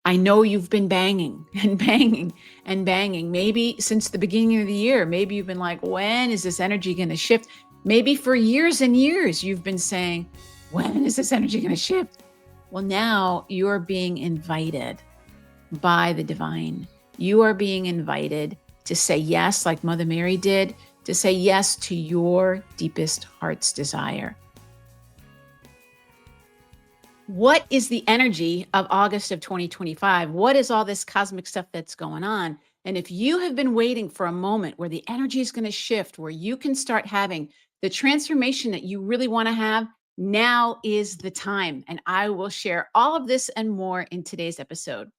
I know you've been banging and banging and banging. Maybe since the beginning of the year, maybe you've been like, when is this energy going to shift? Maybe for years and years, you've been saying, when is this energy going to shift? Well, now you're being invited by the divine. You are being invited to say yes, like Mother Mary did, to say yes to your deepest heart's desire. What is the energy of August of 2025? What is all this cosmic stuff that's going on? And if you have been waiting for a moment where the energy is going to shift, where you can start having the transformation that you really want to have, now is the time. And I will share all of this and more in today's episode.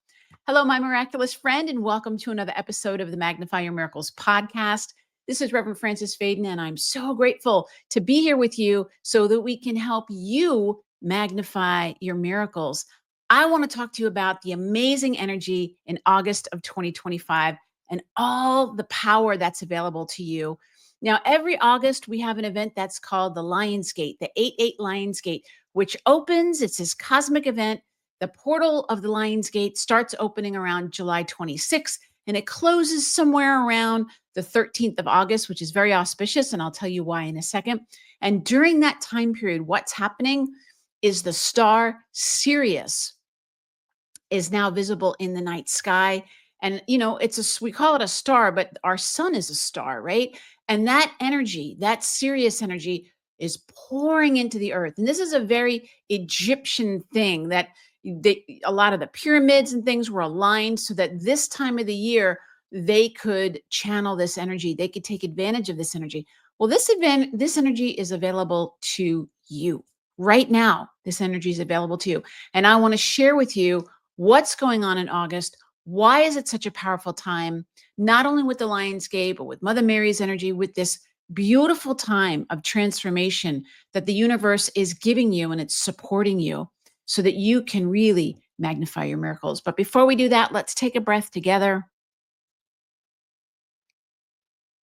Hello, my miraculous friend, and welcome to another episode of the Magnify Your Miracles podcast. This is Reverend Frances Faden, and I'm so grateful to be here with you so that we can help you magnify your miracles. I want to talk to you about the amazing energy in August of 2025 and all the power that's available to you. Now, every August, we have an event that's called the Lion's Gate, the 8-8 Lion's Gate, which opens. It's this cosmic event. The portal of the Lion's Gate starts opening around July 26th, and it closes somewhere around the 13th of August, which is very auspicious, and I'll tell you why in a second. And during that time period, what's happening is the star Sirius is now visible in the night sky. And, we call it a star, but our sun is a star, right? And that energy, that Sirius energy, is pouring into the earth. And this is a very Egyptian thing that a lot of the pyramids and things were aligned so that this time of the year, they could channel this energy. They could take advantage of this energy. Well, this energy is available to you. Right now, this energy is available to you. And I want to share with you what's going on in August. Why is it such a powerful time, not only with the Lion's Gate, but with Mother Mary's energy, with this beautiful time of transformation that the universe is giving you, and it's supporting you so that you can really magnify your miracles. But before we do that, let's take a breath together.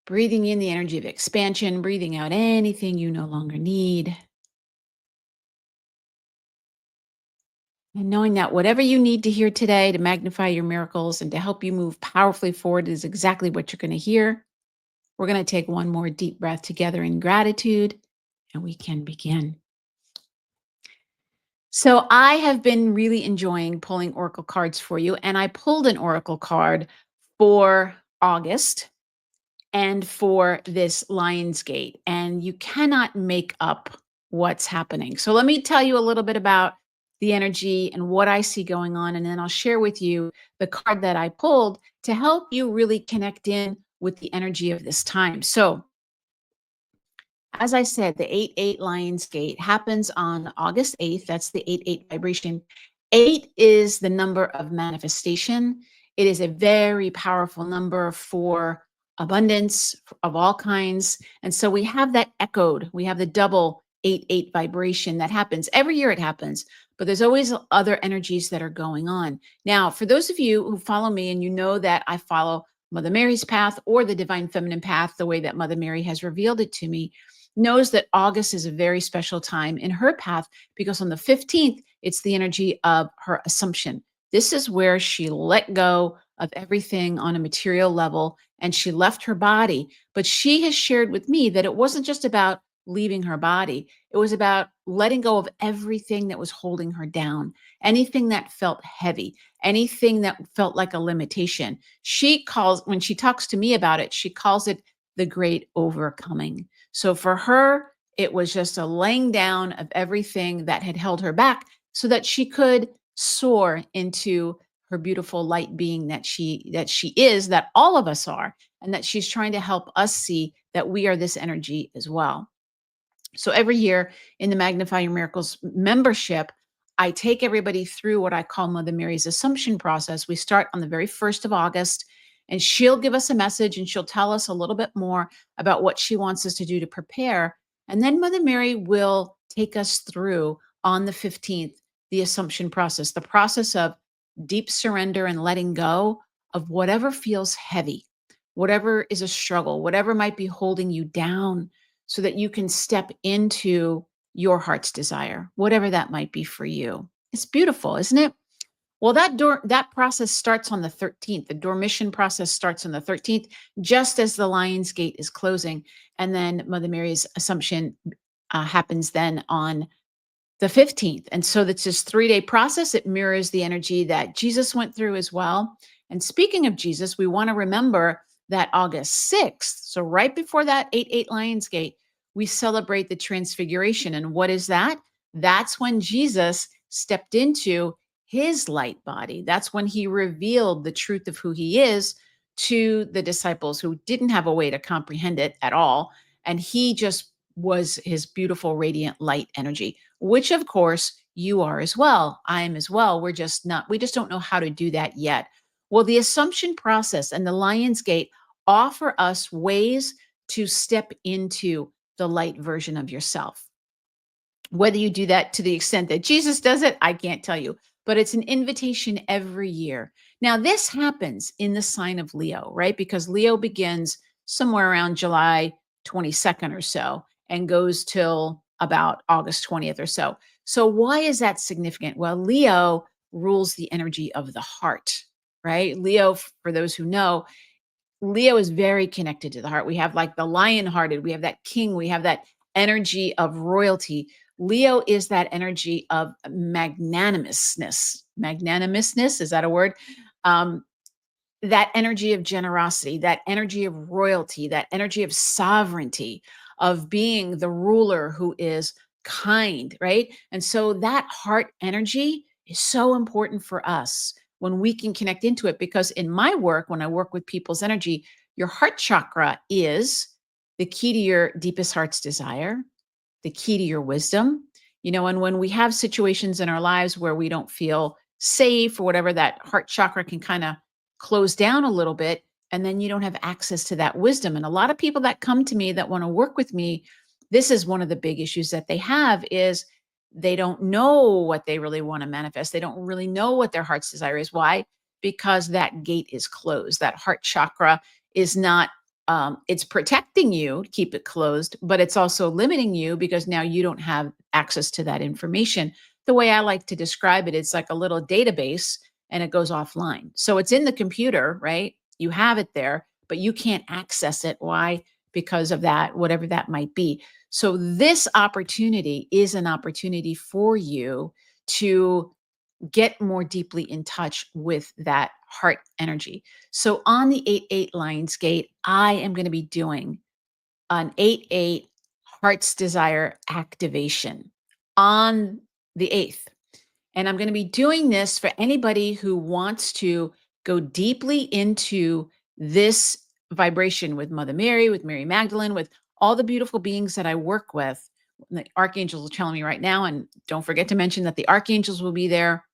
Breathing in the energy of expansion, breathing out anything you no longer need. And knowing that whatever you need to hear today to magnify your miracles and to help you move powerfully forward is exactly what you're going to hear. We're going to take one more deep breath together in gratitude, and we can begin. So I have been really enjoying pulling oracle cards for you, and I pulled an oracle card for August and for this Lion's Gate, and you cannot make up what's happening. So let me tell you a little bit about the energy and what I see going on, and then I'll share with you the card that I pulled to help you really connect in with the energy of this time. So as I said, the 8-8 Lion's Gate happens on August 8th. That's the 8-8 vibration. 8 is the number of manifestation. It is a very powerful number for abundance of all kinds. And so we have that echoed. We have the double 8-8 vibration that happens. Every year it happens, but there's always other energies that are going on. Now, for those of you who follow me and you know that I follow Mother Mary's path or the divine feminine path, the way that Mother Mary has revealed it to me, knows that August is a very special time in her path because on the 15th, it's the energy of her assumption. This is where she let go of everything on a material level and she left her body. But she has shared with me that it wasn't just about leaving her body. It was about letting go of everything that was holding her down, anything that felt heavy, anything that felt like a limitation. When she talks to me about it, she calls it the great overcoming. So for her, it was just a laying down of everything that had held her back so that she could soar into her beautiful light being that she is, that all of us are, and that she's trying to help us see that we are this energy as well. So every year in the Magnify Your Miracles membership, I take everybody through what I call Mother Mary's assumption process. We start on the very 1st of August, and she'll give us a message and she'll tell us a little bit more about what she wants us to do to prepare. And then Mother Mary will take us through on the 15th, the assumption process, the process of deep surrender and letting go of whatever feels heavy, whatever is a struggle, whatever might be holding you down, so that you can step into your heart's desire, whatever that might be for you. It's beautiful, isn't it? Well, that process starts on the 13th. The dormition process starts on the 13th, just as the Lion's Gate is closing. And then Mother Mary's Assumption happens then on the 15th. And so that's this 3-day process. It mirrors the energy that Jesus went through as well. And speaking of Jesus, we want to remember that August 6th, so right before that 8/8 Lionsgate, we celebrate the Transfiguration. And what is that? That's when Jesus stepped into his light body. That's when he revealed the truth of who he is to the disciples who didn't have a way to comprehend it at all. And he just was his beautiful, radiant light energy, which of course you are as well. I am as well. We just don't know how to do that yet. Well, the assumption process and the Lion's Gate offer us ways to step into the light version of yourself. Whether you do that to the extent that Jesus does it, I can't tell you, but it's an invitation every year. Now, this happens in the sign of Leo, right? Because Leo begins somewhere around July 22nd or so and goes till about August 20th or so. So, why is that significant? Well, Leo rules the energy of the heart, right? Leo, for those who know, Leo is very connected to the heart. We have like the lion hearted, we have that king, we have that energy of royalty. Leo is that energy of magnanimousness. Magnanimousness, is that a word? Um, that energy of generosity, that energy of royalty, that energy of sovereignty, of being the ruler who is kind, right? And so that heart energy is so important for us when we can connect into it. Because in my work, when I work with people's energy, your heart chakra is the key to your deepest heart's desire, the key to your wisdom. And when we have situations in our lives where we don't feel safe or whatever, that heart chakra can kind of close down a little bit, and then you don't have access to that wisdom. And a lot of people that come to me that want to work with me, this is one of the big issues that they have is they don't know what they really want to manifest. They don't really know what their heart's desire is. Why? Because that gate is closed. That heart chakra is not it's protecting you to keep it closed, but it's also limiting you because now you don't have access to that information. The way I like to describe it, it's like a little database and it goes offline. So it's in the computer, right? You have it there, but you can't access it. Why? Because of that, whatever that might be. So this opportunity is an opportunity for you to get more deeply in touch with that heart energy. So on the 8/8 Lionsgate, I am going to be doing an 8/8 Heart's Desire activation on the 8th. And I'm going to be doing this for anybody who wants to go deeply into this vibration with Mother Mary, with Mary Magdalene, with all the beautiful beings that I work with. The archangels are telling me right now, and don't forget to mention that the archangels will be there.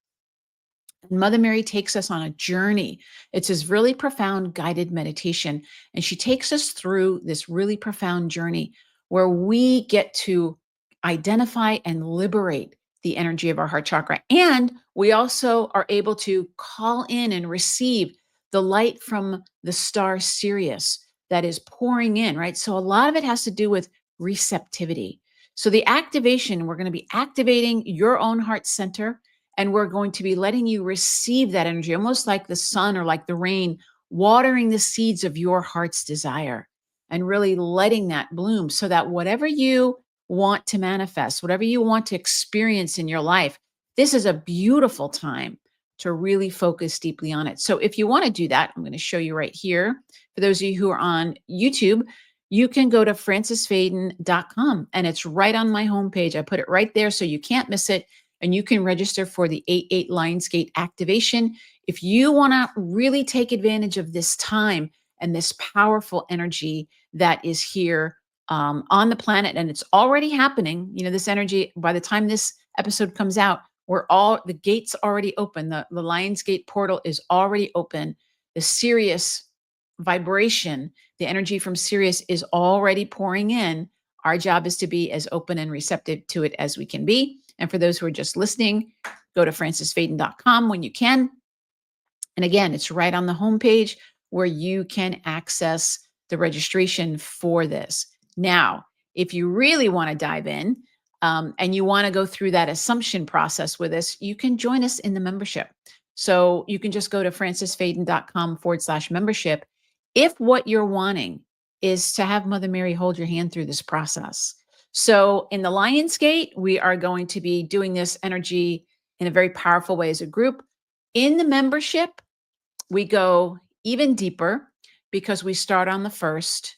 Mother Mary takes us on a journey. It's this really profound guided meditation. And she takes us through this really profound journey where we get to identify and liberate the energy of our heart chakra. And we also are able to call in and receive the light from the star Sirius that is pouring in, right? So a lot of it has to do with receptivity. So the activation, we're going to be activating your own heart center, and we're going to be letting you receive that energy, almost like the sun or like the rain, watering the seeds of your heart's desire and really letting that bloom so that whatever you want to manifest, whatever you want to experience in your life, this is a beautiful time to really focus deeply on it. So if you want to do that, I'm going to show you right here. For those of you who are on YouTube, you can go to francisfaden.com and it's right on my homepage. I put it right there so you can't miss it. And you can register for the 8/8 Lionsgate activation. If you want to really take advantage of this time and this powerful energy that is here on the planet, and it's already happening. This energy, by the time this episode comes out, the gate's already open. The Lionsgate portal is already open. The Sirius vibration, the energy from Sirius is already pouring in. Our job is to be as open and receptive to it as we can be. And for those who are just listening, go to francisfaden.com when you can. And again, it's right on the homepage where you can access the registration for this. Now, if you really want to dive in and you want to go through that assumption process with us, you can join us in the membership. So you can just go to francisfaden.com/membership if what you're wanting is to have Mother Mary hold your hand through this process. So in the Lionsgate, we are going to be doing this energy in a very powerful way as a group. In the membership, we go even deeper because we start on the first,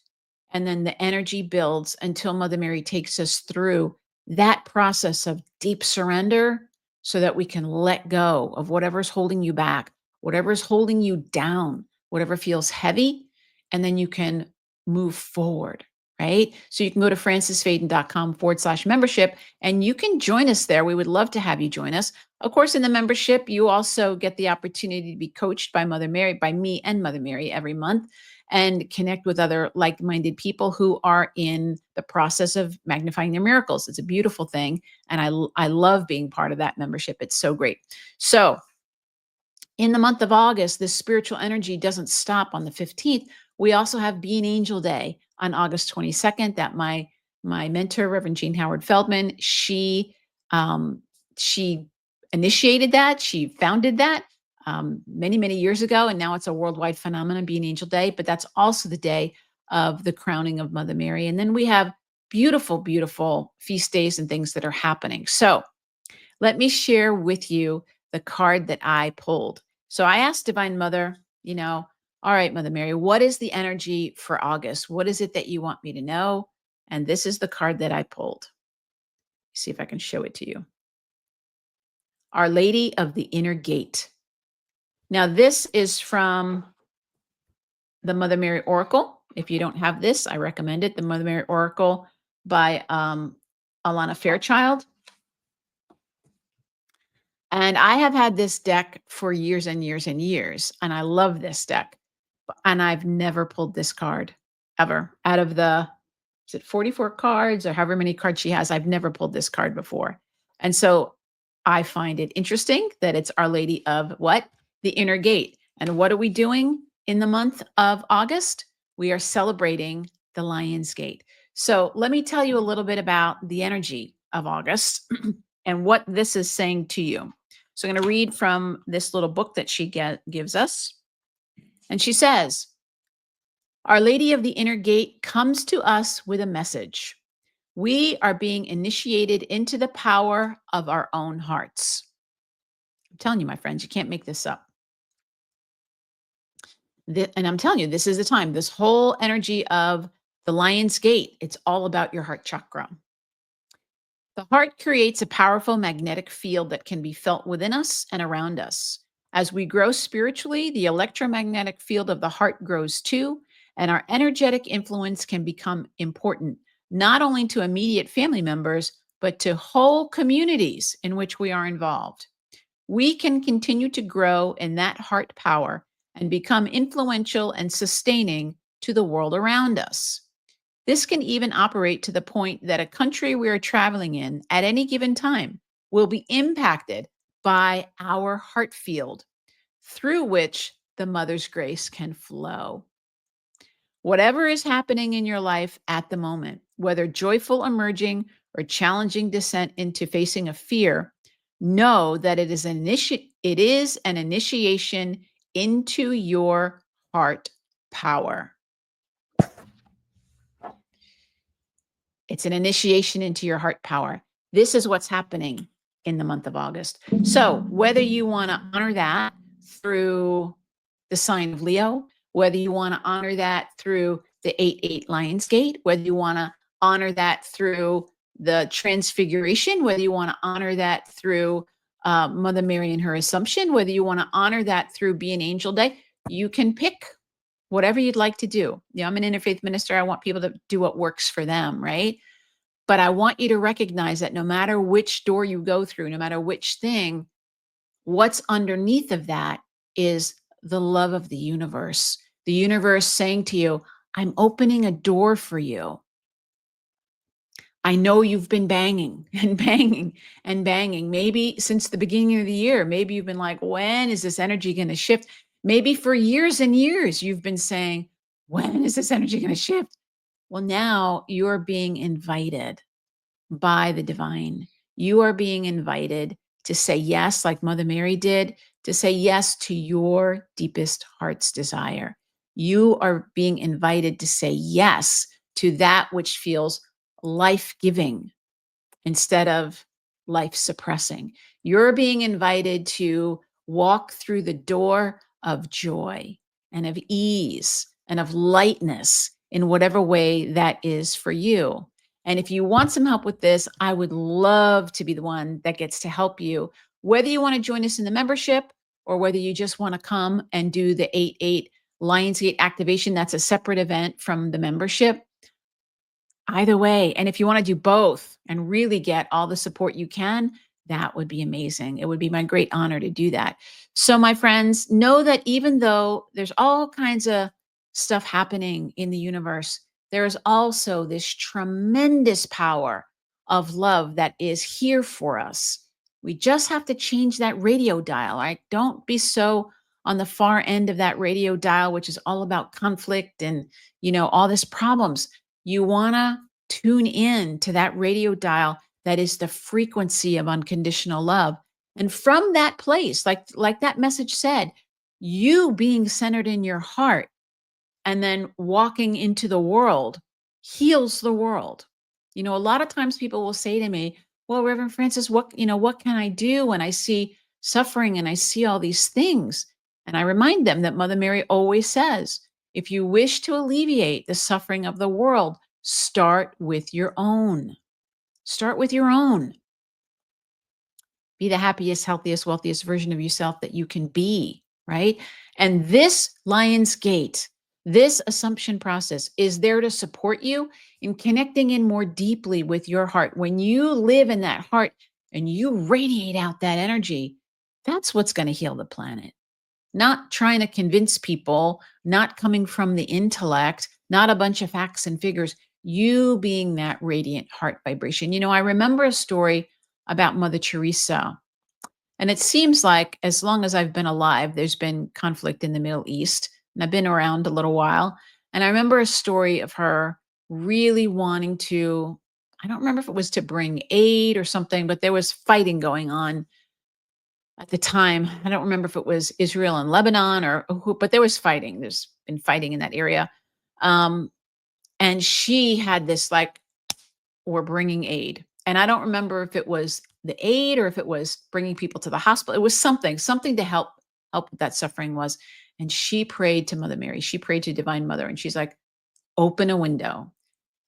and then the energy builds until Mother Mary takes us through that process of deep surrender so that we can let go of whatever's holding you back, whatever's holding you down, whatever feels heavy, and then you can move forward. Right. So you can go to francisfaden.com/membership and you can join us there. We would love to have you join us. Of course, in the membership, you also get the opportunity to be coached by Mother Mary, by me and Mother Mary every month, and connect with other like-minded people who are in the process of magnifying their miracles. It's a beautiful thing. And I love being part of that membership. It's so great. So in the month of August, this spiritual energy doesn't stop on the 15th. We also have Be an Angel Day on August 22nd that my mentor, Reverend Jean Howard Feldman, she initiated that. She founded that many, many years ago. And now it's a worldwide phenomenon, Be an Angel Day. But that's also the day of the crowning of Mother Mary. And then we have beautiful, beautiful feast days and things that are happening. So let me share with you the card that I pulled. So I asked Divine Mother, all right, Mother Mary, what is the energy for August? What is it that you want me to know? And this is the card that I pulled. See if I can show it to you. Our Lady of the Inner Gate. Now, this is from the Mother Mary Oracle. If you don't have this, I recommend it. The Mother Mary Oracle by Alana Fairchild. And I have had this deck for years and years and years, and I love this deck. And I've never pulled this card ever out of is it 44 cards or however many cards she has? I've never pulled this card before. And so I find it interesting that it's Our Lady of what? The Inner Gate. And what are we doing in the month of August? We are celebrating the Lion's Gate. So let me tell you a little bit about the energy of August and what this is saying to you. So I'm going to read from this little book that she gives us. And she says, Our Lady of the Inner Gate comes to us with a message. We are being initiated into the power of our own hearts. I'm telling you, my friends, you can't make this up. And I'm telling you, this is the time. This whole energy of the Lion's Gate, it's all about your heart chakra. The heart creates a powerful magnetic field that can be felt within us and around us. As we grow spiritually, the electromagnetic field of the heart grows too, and our energetic influence can become important, not only to immediate family members, but to whole communities in which we are involved. We can continue to grow in that heart power and become influential and sustaining to the world around us. This can even operate to the point that a country we are traveling in at any given time will be impacted by our heart field, through which the Mother's grace can flow. Whatever is happening in your life at the moment, whether joyful emerging or challenging descent into facing a fear, know that it is an initiation into your heart power. It's an initiation into your heart power. This is what's happening in the month of August. So whether you want to honor that through the sign of Leo, whether you want to honor that through the 8/8 Lion's Gate, whether you want to honor that through the Transfiguration, whether you want to honor that through Mother Mary and her Assumption, whether you want to honor that through Be an Angel Day, you can pick whatever you'd like to do. I'm an interfaith minister. I want people to do what works for them, right? But I want you to recognize that no matter which door you go through, no matter which thing, what's underneath of that is the love of the universe saying to you, I'm opening a door for you. I know you've been banging and banging and banging. Maybe since the beginning of the year, maybe you've been like, when is this energy going to shift? Maybe for years and years, you've been saying, when is this energy going to shift? Well, now you're being invited by the divine. You are being invited to say yes, like Mother Mary did, to say yes to your deepest heart's desire. You are being invited to say yes to that which feels life-giving instead of life suppressing. You're being invited to walk through the door of joy and of ease and of lightness in whatever way that is for you. And if you want some help with this, I would love to be the one that gets to help you, whether you want to join us in the membership or whether you just want to come and do the 8-8 Lionsgate activation. That's a separate event from the membership. Either way, and if you want to do both and really get all the support you can, that would be amazing. It would be my great honor to do that. So, my friends, know that even though there's all kinds of stuff happening in the universe, there is also this tremendous power of love that is here for us. We just have to change that radio dial, right? Don't be so on the far end of that radio dial, which is all about conflict and, all this problems. You want to tune in to that radio dial that is the frequency of unconditional love. And from that place, like that message said, you being centered in your heart and then walking into the world heals the world. A lot of times people will say to me, "Well, Reverend Francis, what can I do when I see suffering and I see all these things?" And I remind them that Mother Mary always says, if you wish to alleviate the suffering of the world, start with your own. Start with your own. Be the happiest, healthiest, wealthiest version of yourself that you can be, right? And this Lion's Gate, this assumption process is there to support you in connecting in more deeply with your heart. When you live in that heart and you radiate out that energy, that's what's going to heal the planet. Not trying to convince people, not coming from the intellect, not a bunch of facts and figures, you being that radiant heart vibration. I remember a story about Mother Teresa, and it seems like as long as I've been alive, there's been conflict in the Middle East, and I've been around a little while. And I remember a story of her really wanting to, I don't remember if it was to bring aid or something, but there was fighting going on at the time. I don't remember if it was Israel and Lebanon or who, but there was fighting. There's been fighting in that area. Um, and she had this like, we're bringing aid. And I don't remember if it was the aid or if it was bringing people to the hospital. It was something to help with that suffering was. And she prayed to Mother Mary. She prayed to Divine Mother. And she's like, open a window.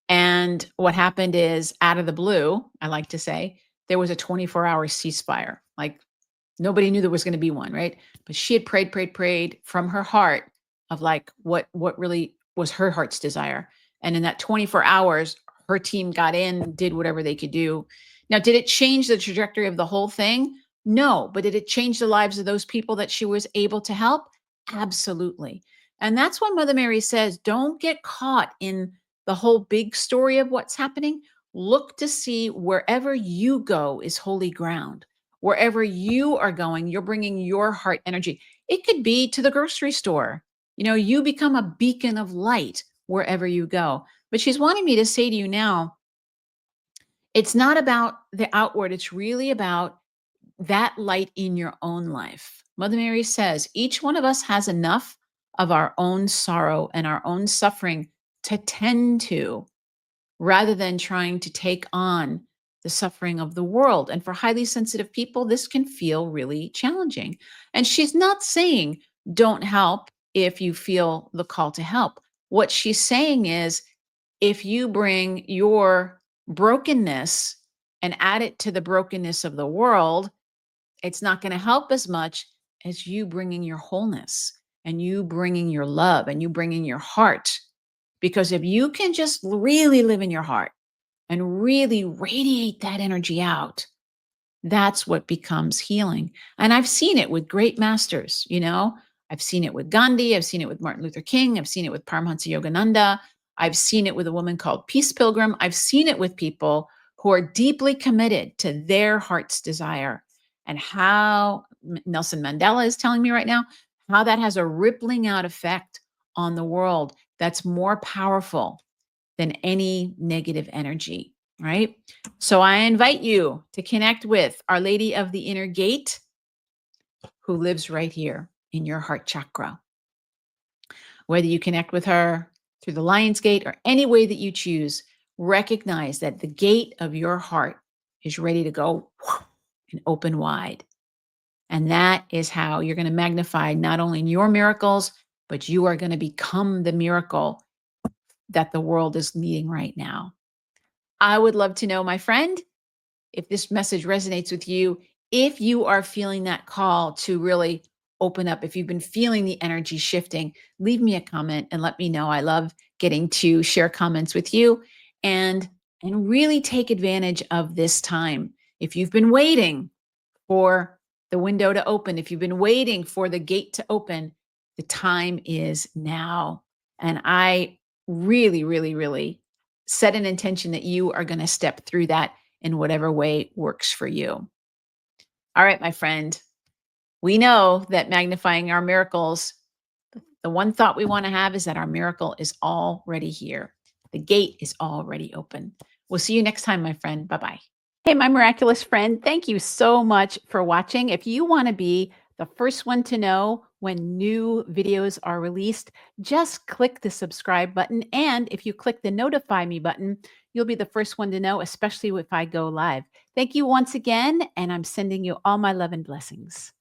And what happened is out of the blue, I like to say, there was a 24-hour ceasefire. Like nobody knew there was going to be one, right? But she had prayed from her heart of like what really was her heart's desire. And in that 24 hours, her team got in, did whatever they could do. Now, did it change the trajectory of the whole thing? No, but did it change the lives of those people that she was able to help? Absolutely. And that's why Mother Mary says, don't get caught in the whole big story of what's happening. Look to see wherever you go is holy ground. Wherever you are going, you're bringing your heart energy. It could be to the grocery store. You become a beacon of light wherever you go. But she's wanting me to say to you now, it's not about the outward. It's really about that light in your own life. Mother Mary says each one of us has enough of our own sorrow and our own suffering to tend to, rather than trying to take on the suffering of the world. And for highly sensitive people, this can feel really challenging. And she's not saying don't help if you feel the call to help. What she's saying is if you bring your brokenness and add it to the brokenness of the world, it's not going to help as much as you bringing your wholeness and you bringing your love and you bringing your heart. Because if you can just really live in your heart and really radiate that energy out, that's what becomes healing. And I've seen it with great masters, I've seen it with Gandhi. I've seen it with Martin Luther King. I've seen it with Paramahansa Yogananda. I've seen it with a woman called Peace Pilgrim. I've seen it with people who are deeply committed to their heart's desire. And how Nelson Mandela is telling me right now, how that has a rippling out effect on the world that's more powerful than any negative energy, right? So I invite you to connect with Our Lady of the Inner Gate who lives right here in your heart chakra. Whether you connect with her through the Lion's Gate or any way that you choose, recognize that the gate of your heart is ready to go and open wide. And that is how you're going to magnify not only your miracles, but you are going to become the miracle that the world is needing right now. I would love to know, my friend, if this message resonates with you, if you are feeling that call to really open up, if you've been feeling the energy shifting, leave me a comment and let me know. I love getting to share comments with you and really take advantage of this time. If you've been waiting for the window to open, if you've been waiting for the gate to open, the time is now. And I really, really, really set an intention that you are going to step through that in whatever way works for you. All right, my friend, we know that magnifying our miracles, the one thought we want to have is that our miracle is already here. The gate is already open. We'll see you next time, my friend. Bye-bye. Hey, my miraculous friend, thank you so much for watching. If you want to be the first one to know when new videos are released, just click the subscribe button. And if you click the notify me button, you'll be the first one to know, especially if I go live. Thank you once again, and I'm sending you all my love and blessings.